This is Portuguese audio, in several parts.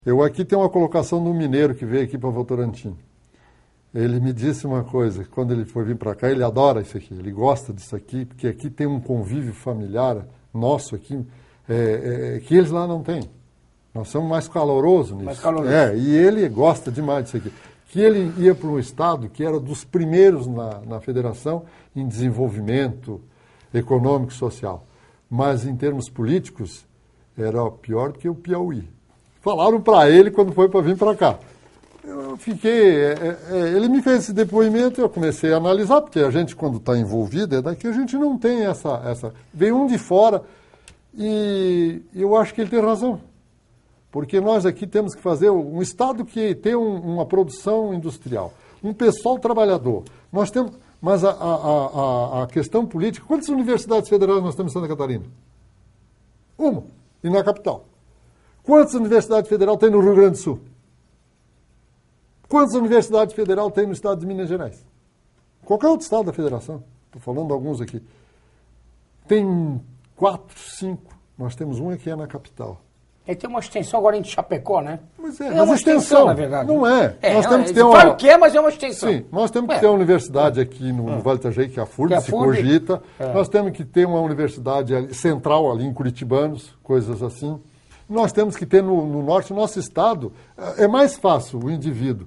Eu aqui tenho uma colocação do mineiro que veio aqui para Votorantim. Ele me disse uma coisa, quando ele foi vir para cá, ele adora isso aqui, ele gosta disso aqui, porque aqui tem um convívio familiar nosso aqui, que eles lá não têm. Nós somos mais calorosos nisso. Mais caloroso. E ele gosta demais disso aqui. Que ele ia para um estado que era dos primeiros na federação em desenvolvimento econômico e social. Mas em termos políticos, era pior do que o Piauí. Falaram para ele quando foi para vir para cá. Eu fiquei... ele me fez esse depoimento, eu comecei a analisar, porque a gente, quando está envolvido, daqui a gente não tem essa... Veio um de fora e eu acho que ele tem razão. Porque nós aqui temos que fazer um Estado que tem uma produção industrial, um pessoal trabalhador. Nós temos... Mas a questão política... Quantas universidades federais nós temos em Santa Catarina? Uma. E na capital. Quantas universidades federais tem no Rio Grande do Sul? Quantas universidades federais tem no estado de Minas Gerais? Qualquer outro estado da federação. Estou falando de alguns aqui. Tem 4, 5. Nós temos uma que é na capital. Ele tem uma extensão agora em Chapecó, né? Mas uma extensão, na verdade. Não é. Nós temos que ter uma... Claro que é, mas é uma extensão. Sim, nós temos que ter uma universidade aqui no Vale do Itajaí, que é a FURB, se cogita. Nós temos que ter uma universidade central ali em Curitibanos, coisas assim. Nós temos que ter no norte, nosso estado, é mais fácil o indivíduo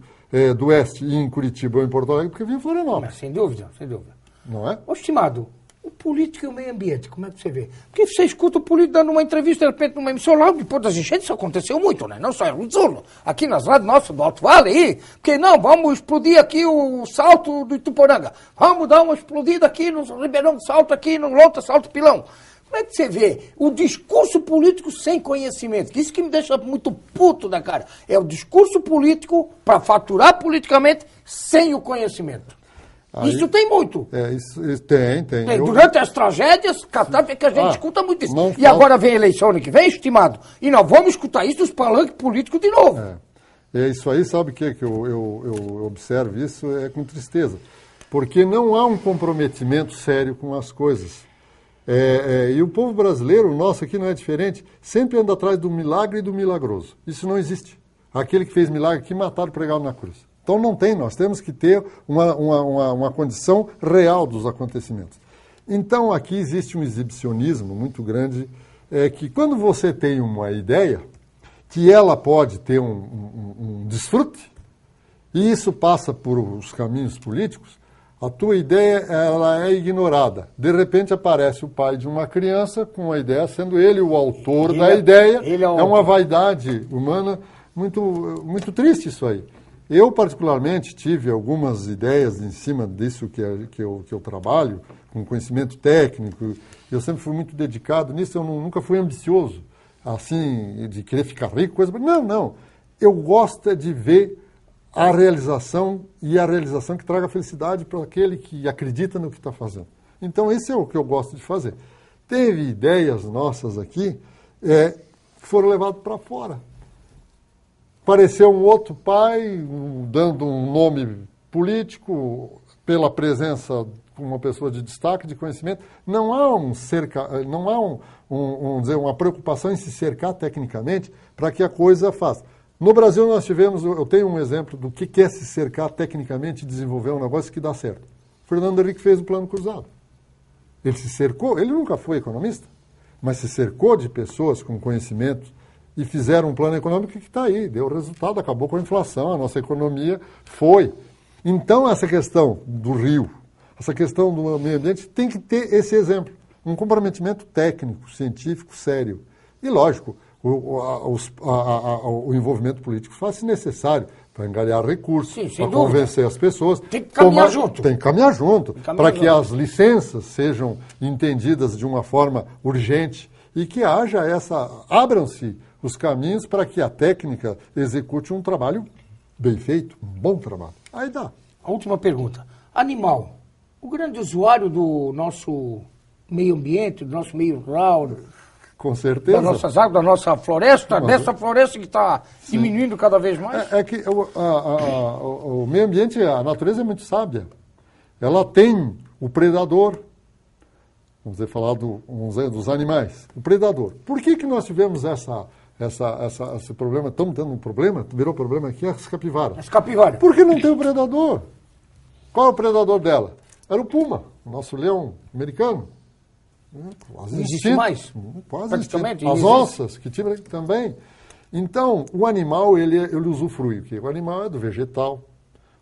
do oeste ir em Curitiba ou em Porto Alegre do que vir em Florianópolis. Sem dúvida, sem dúvida. Não é? Ô, estimado, o político e o meio ambiente, como é que você vê? Porque você escuta o político dando uma entrevista, de repente, numa emissora lá, depois das enchentes, isso aconteceu muito, né? Não só em Sul, aqui nas rádios nossas do Alto Vale aí, porque não, vamos explodir aqui o Salto do Ituporanga, vamos dar uma explodida aqui no Ribeirão do Salto, aqui no Lonta Salto Pilão. Como é que você vê o discurso político sem conhecimento? Que isso que me deixa muito puto da cara. É o discurso político para faturar politicamente sem o conhecimento. Aí, isso tem muito. Isso tem. Durante as tragédias, catástrofe, que a gente escuta muito isso. E agora vem a eleição ano que vem, estimado, e nós vamos escutar isso dos palanques políticos de novo. É isso aí, sabe o que eu observo isso com tristeza. Porque não há um comprometimento sério com as coisas. E o povo brasileiro, o nosso aqui não é diferente, sempre anda atrás do milagre e do milagroso. Isso não existe. Aquele que fez milagre aqui, mataram pregado na cruz. Então não tem, nós temos que ter uma condição real dos acontecimentos. Então aqui existe um exibicionismo muito grande, que quando você tem uma ideia, que ela pode ter um desfrute, e isso passa por os caminhos políticos, a tua ideia ela é ignorada. De repente aparece o pai de uma criança com a ideia, sendo ele o autor da ideia. É uma vaidade humana muito, muito triste isso aí. Eu, particularmente, tive algumas ideias em cima disso que eu trabalho, com conhecimento técnico. Eu sempre fui muito dedicado nisso, eu nunca fui ambicioso, assim, de querer ficar rico, coisa... Não. Eu gosto de ver a realização e a realização que traga felicidade para aquele que acredita no que está fazendo. Então, esse é o que eu gosto de fazer. Teve ideias nossas aqui que foram levadas para fora. Apareceu um outro pai dando um nome político pela presença de uma pessoa de destaque, de conhecimento. Não há uma preocupação em se cercar tecnicamente para que a coisa faça. No Brasil nós tivemos, eu tenho um exemplo do que é se cercar tecnicamente e desenvolver um negócio que dá certo. Fernando Henrique fez o Plano Cruzado. Ele se cercou, ele nunca foi economista, mas se cercou de pessoas com conhecimento e fizeram um plano econômico que está aí, deu resultado, acabou com a inflação, a nossa economia foi. Então essa questão do rio, essa questão do meio ambiente tem que ter esse exemplo, um comprometimento técnico, científico, sério. E lógico, o envolvimento político faz-se necessário para angariar recursos, para convencer as pessoas. Tem que caminhar junto. Tem que caminhar junto, para que as licenças sejam entendidas de uma forma urgente e que haja abram-se os caminhos para que a técnica execute um trabalho bem feito, um bom trabalho. Aí dá. A última pergunta. Animal, o grande usuário do nosso meio ambiente, do nosso meio rural... Com certeza. Das nossas águas, da nossa floresta, dessa floresta que está diminuindo cada vez mais? É que o meio ambiente, a natureza é muito sábia. Ela tem o predador, vamos dizer, falar dos animais, o predador. Por que nós tivemos esse problema, estamos tendo um problema, virou problema aqui, as capivaras. As capivaras. Porque não tem o predador. Qual é o predador dela? Era o puma, o nosso leão americano. Quase não existe extinto, mais. Quase praticamente. As onças, que tinha também. Então, o animal, ele usufrui. O animal é do vegetal,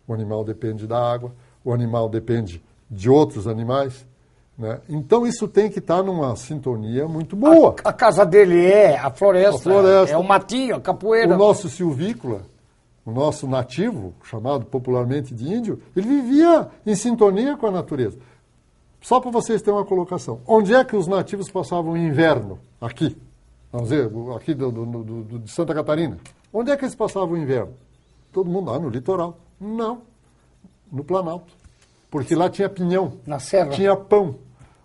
o animal depende da água, o animal depende de outros animais. Né? Então, isso tem que estar numa sintonia muito boa. A casa dele é a floresta, é o matinho, a capoeira. O nosso silvícola, o nosso nativo, chamado popularmente de índio, ele vivia em sintonia com a natureza. Só para vocês terem uma colocação. Onde é que os nativos passavam o inverno? Aqui. Vamos dizer, aqui de Santa Catarina. Onde é que eles passavam o inverno? Todo mundo lá no litoral. Não. No Planalto. Porque lá tinha pinhão. Na serra. Tinha pão.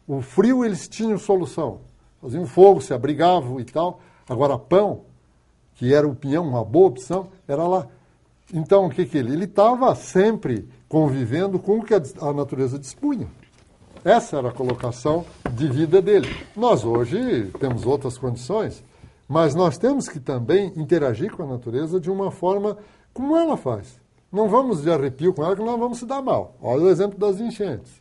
O frio eles tinham solução. Faziam fogo, se abrigavam e tal. Agora pão, que era o pinhão, uma boa opção, era lá. Então, o que ele? Ele estava sempre convivendo com o que a natureza dispunha. Essa era a colocação de vida dele. Nós hoje temos outras condições, mas nós temos que também interagir com a natureza de uma forma como ela faz. Não vamos de arrepio com ela, que nós vamos se dar mal. Olha o exemplo das enchentes.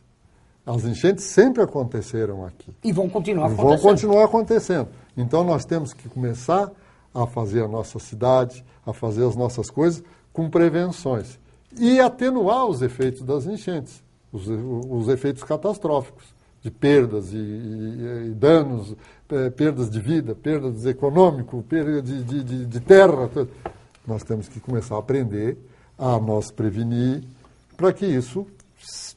As enchentes sempre aconteceram aqui. E vão continuar acontecendo. Vão continuar acontecendo. Então nós temos que começar a fazer a nossa cidade, a fazer as nossas coisas com prevenções. E atenuar os efeitos das enchentes. Os efeitos catastróficos, de perdas e danos, perdas de vida, perdas econômicas, perda de terra. Nós temos que começar a aprender a nos prevenir para que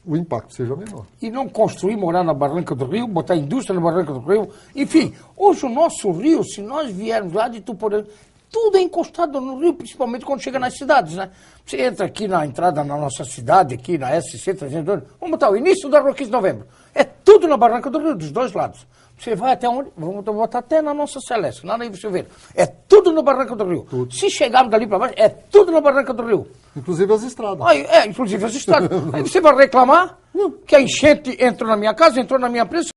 o impacto seja menor. E não construir, morar na Barranca do Rio, botar indústria na Barranca do Rio. Enfim, hoje o nosso rio, se nós viermos lá de Tuporã, tudo é encostado no rio, principalmente quando chega nas cidades, né? Você entra aqui na entrada na nossa cidade, aqui na SC 302, vamos botar o início da Rua 15 de Novembro. É tudo na Barranca do Rio, dos dois lados. Você vai até onde? Vamos botar até na nossa Celeste, lá na Ivo Silveira. É tudo na Barranca do Rio. Tudo. Se chegarmos dali para baixo, é tudo na Barranca do Rio. Inclusive as estradas. Inclusive as estradas. Aí você vai reclamar que a enchente entrou na minha casa, entrou na minha empresa.